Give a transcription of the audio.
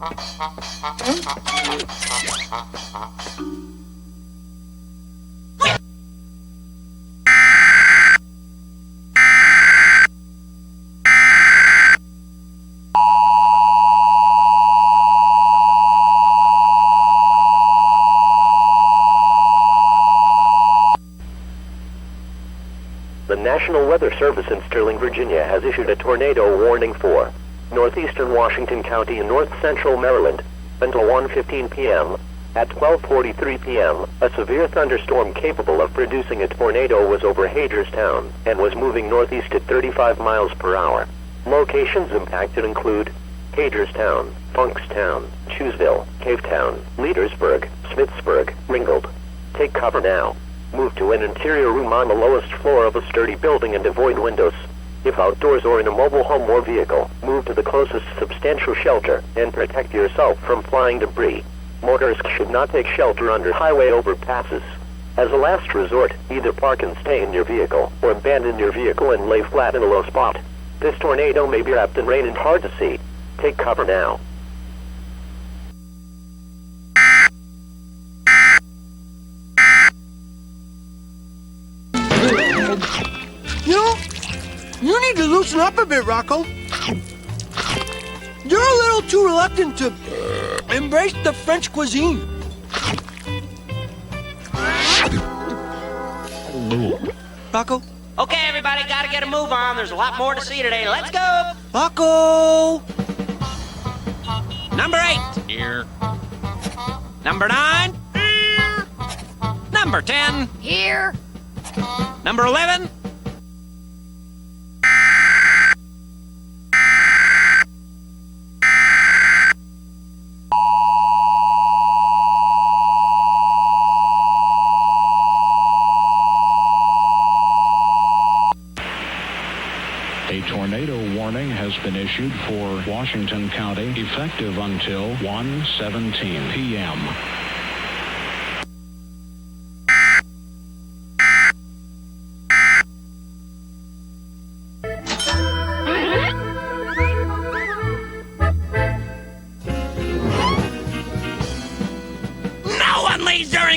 The National Weather Service in Sterling, Virginia has issued a tornado warning for northeastern Washington County and north-central Maryland until 1:15 p.m. At 12:43 p.m., a severe thunderstorm capable of producing a tornado was over Hagerstown and was moving northeast at 35 miles per hour. Locations impacted include Hagerstown, Funkstown, Chewsville, Cavetown, Leadersburg, Smithsburg, Ringgold. Take cover now. Move to an interior room on the lowest floor of a sturdy building and avoid windows. If outdoors or in a mobile home or vehicle, move to the closest substantial shelter and protect yourself from flying debris. Motorists should not take shelter under highway overpasses. As a last resort, either park and stay in your vehicle or abandon your vehicle and lay flat in a low spot. This tornado may be wrapped in rain and hard to see. Take cover now. You need to loosen up a bit, Rocco. You're a little too reluctant to embrace the French cuisine. Rocco? Okay, everybody, gotta get a move on. There's a lot more to see today. Let's go! Rocco! Number 8. Here. Number 9. Here. Number 10. Here. Number 11. A tornado warning has been issued for Washington County effective until 1:17 p.m.